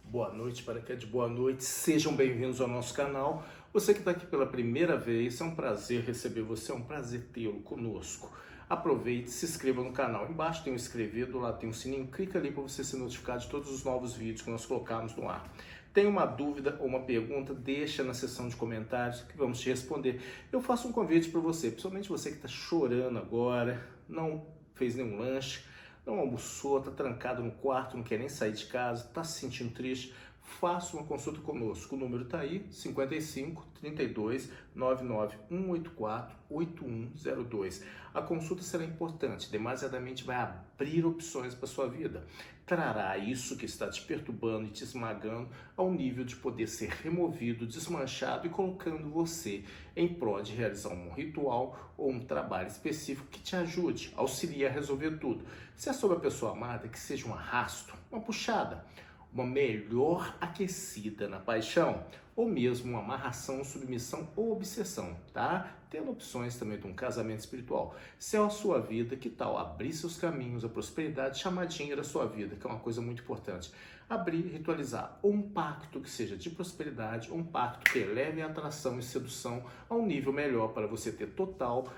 Boa noite para quem é de boa noite, sejam bem-vindos ao nosso canal. Você que está aqui pela primeira vez, é um prazer receber você, é um prazer tê-lo conosco. Aproveite, se inscreva no canal, embaixo tem um inscrever, do lado tem um sininho, clica ali para você ser notificado de todos os novos vídeos que nós colocarmos no ar. Tem uma dúvida ou uma pergunta, deixa na seção de comentários que vamos te responder. Eu faço um convite para você, principalmente você que está chorando agora, não fez nenhum lanche, não almoçou, está trancado no quarto, não quer nem sair de casa, está se sentindo triste, faça uma consulta conosco. O número está aí, 55 32 99 184 8102. A consulta será importante, demasiadamente vai abrir opções para sua vida. Trará isso que está te perturbando e te esmagando ao nível de poder ser removido, desmanchado e colocando você em prol de realizar um ritual ou um trabalho específico que te ajude, auxilie a resolver tudo. Se é sobre a pessoa amada, que seja um arrasto, uma puxada, uma melhor aquecida na paixão, ou mesmo uma amarração, submissão ou obsessão, tá? Tendo opções também de um casamento espiritual. Se é a sua vida, que tal abrir seus caminhos, a prosperidade, chamar dinheiro à sua vida, que é uma coisa muito importante. Abrir, ritualizar, ou um pacto que seja de prosperidade, ou um pacto que eleve a atração e sedução a um nível melhor para você ter total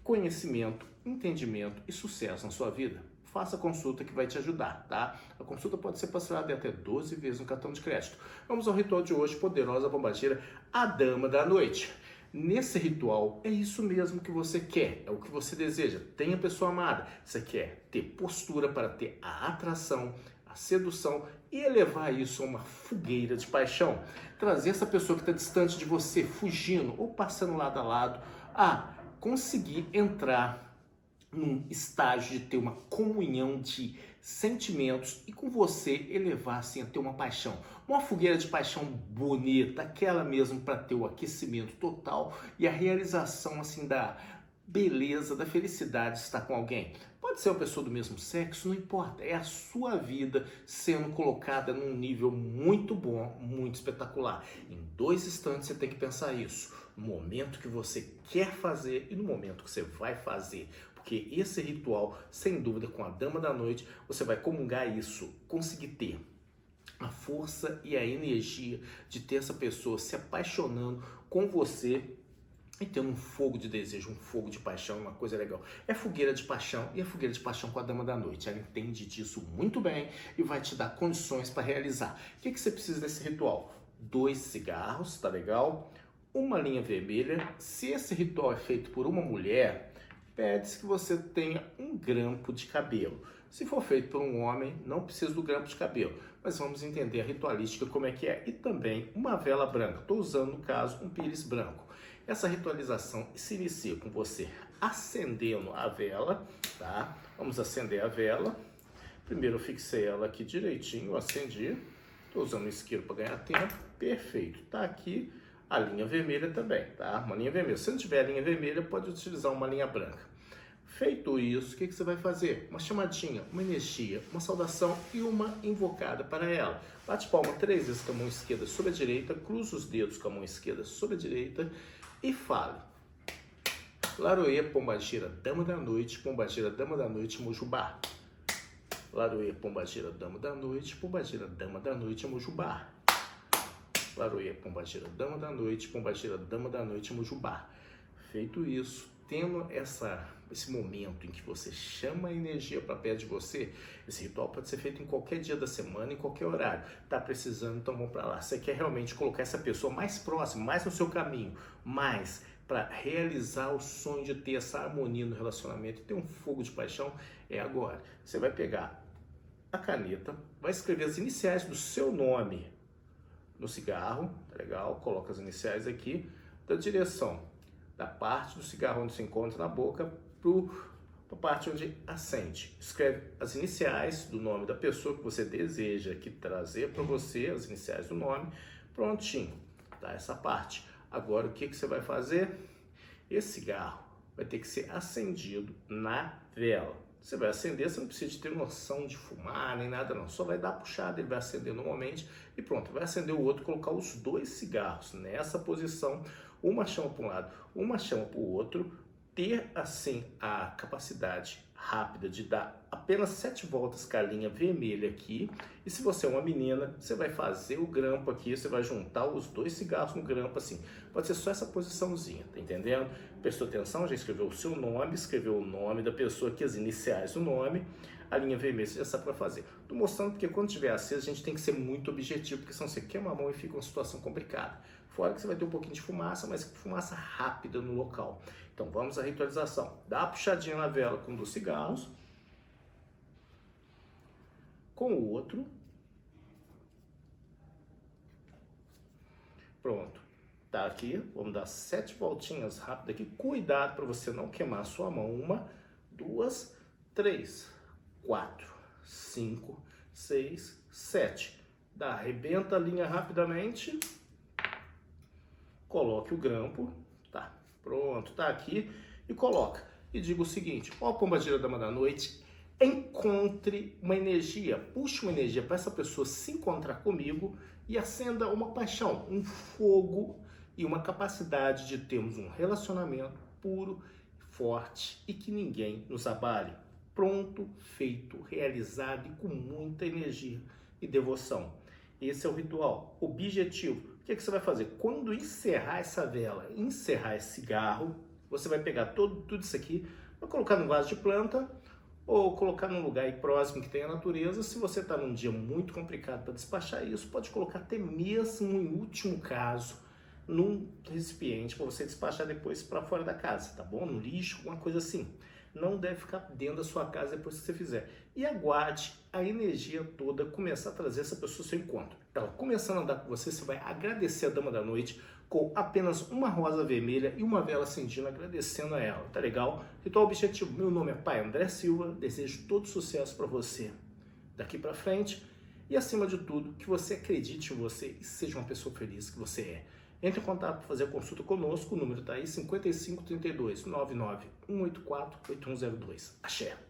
conhecimento, entendimento e sucesso na sua vida. Faça a consulta que vai te ajudar, tá? A consulta pode ser parcelada em até 12 vezes no cartão de crédito. Vamos ao ritual de hoje, poderosa bombageira, a Dama da Noite. Nesse ritual, é isso mesmo que você quer, é o que você deseja. Tenha pessoa amada, você quer ter postura para ter a atração, a sedução e elevar isso a uma fogueira de paixão. Trazer essa pessoa que está distante de você, fugindo ou passando lado a lado, a conseguir entrar num estágio de ter uma comunhão de sentimentos e com você elevar assim a ter uma paixão, uma fogueira de paixão bonita, aquela mesmo para ter o aquecimento total e a realização assim da beleza, da felicidade de estar com alguém. Pode ser uma pessoa do mesmo sexo, não importa, é a sua vida sendo colocada num nível muito bom, muito espetacular. Em 2 instantes você tem que pensar isso, no momento que você quer fazer e no momento que você vai fazer. Porque esse ritual, sem dúvida, com a Dama da Noite, você vai comungar isso, conseguir ter a força e a energia de ter essa pessoa se apaixonando com você e tendo um fogo de desejo, um fogo de paixão, uma coisa legal. É fogueira de paixão e é fogueira de paixão com a Dama da Noite. Ela entende disso muito bem e vai te dar condições para realizar. O que você precisa desse ritual? 2 cigarros, tá legal? Uma linha vermelha. Se esse ritual é feito por uma mulher, pede-se que você tenha um grampo de cabelo. Se for feito por um homem, não precisa do grampo de cabelo, mas vamos entender a ritualística como é que é. E também uma vela branca. Estou usando, no caso, um pires branco. Essa ritualização se inicia com você acendendo a vela, tá? Vamos acender a vela. Primeiro eu fixei ela aqui direitinho, acendi. Estou usando o isqueiro para ganhar tempo. Perfeito. Tá aqui a linha vermelha também, tá? Uma linha vermelha. Se não tiver linha vermelha, pode utilizar uma linha branca. Feito isso, o que você vai fazer? Uma chamadinha, uma energia, uma saudação e uma invocada para ela. Bate palma 3 vezes com a mão esquerda sobre a direita, cruza os dedos com a mão esquerda sobre a direita e fale. Laroê, pombagira, dama da noite, pombagira, dama da noite, mojubá. Laroê, pombagira, dama da noite, pombagira, dama da noite, mojubá. Laroê, pombagira, dama da noite, pombagira, dama da noite, mojubá. Feito isso, tendo esse momento em que você chama a energia para perto de você, esse ritual pode ser feito em qualquer dia da semana, em qualquer horário. Tá precisando, então vamos para lá. Você quer realmente colocar essa pessoa mais próxima, mais no seu caminho, mais para realizar o sonho de ter essa harmonia no relacionamento e ter um fogo de paixão, é agora. Você vai pegar a caneta, vai escrever as iniciais do seu nome no cigarro, tá legal? Coloca as iniciais aqui, da direção da parte do cigarro onde se encontra na boca para a parte onde acende. Escreve as iniciais do nome da pessoa que você deseja que trazer para você, as iniciais do nome, prontinho, tá? Essa parte. Agora o que você vai fazer? Esse cigarro vai ter que ser acendido na vela. Você vai acender, você não precisa de ter noção de fumar nem nada não, só vai dar a puxada, ele vai acender normalmente e pronto, vai acender o outro, colocar os 2 cigarros nessa posição, uma chama para um lado, uma chama para o outro, ter assim a capacidade, rápida de dar apenas 7 voltas com a linha vermelha aqui. E se você é uma menina, você vai fazer o grampo aqui, você vai juntar os 2 cigarros no grampo assim. Pode ser só essa posiçãozinha, tá entendendo? Prestou atenção, já escreveu o seu nome, escreveu o nome da pessoa aqui, as iniciais do nome, a linha vermelha você já sabe para fazer. Tô mostrando porque quando tiver aceso a gente tem que ser muito objetivo, porque senão você queima a mão e fica uma situação complicada. Fora que você vai ter um pouquinho de fumaça, mas fumaça rápida no local. Então vamos à ritualização. Dá uma puxadinha na vela com 2 cigarros. Com o outro. Pronto. Tá aqui. Vamos dar 7 voltinhas rápidas aqui. Cuidado para você não queimar a sua mão. 1, 2, 3, 4, 5, 6, 7. Arrebenta a linha rapidamente. Coloque o grampo. Tá. Pronto, tá aqui e coloca. E diga o seguinte, ó, pombagira dama da noite, encontre uma energia, puxe uma energia para essa pessoa se encontrar comigo e acenda uma paixão, um fogo e uma capacidade de termos um relacionamento puro, forte e que ninguém nos abale. Pronto, feito, realizado e com muita energia e devoção. Esse é o ritual, objetivo. O que você vai fazer? Quando encerrar essa vela, encerrar esse cigarro, você vai pegar tudo isso aqui, vai colocar no vaso de planta ou colocar num lugar aí próximo que tenha natureza. Se você está num dia muito complicado para despachar isso, pode colocar até mesmo, em último caso, num recipiente para você despachar depois para fora da casa, tá bom? No lixo, alguma coisa assim. Não deve ficar dentro da sua casa depois que você fizer. E aguarde a energia toda começar a trazer essa pessoa ao seu encontro. Ela começando a andar com você, você vai agradecer a dama da noite com apenas uma rosa vermelha e uma vela acendida agradecendo a ela. Tá legal? Ritual objetivo. Meu nome é Pai André Silva. Desejo todo sucesso para você daqui para frente. E acima de tudo, que você acredite em você e seja uma pessoa feliz que você é. Entre em contato para fazer a consulta conosco, o número está aí, 55 32 99 184 8102. Axé!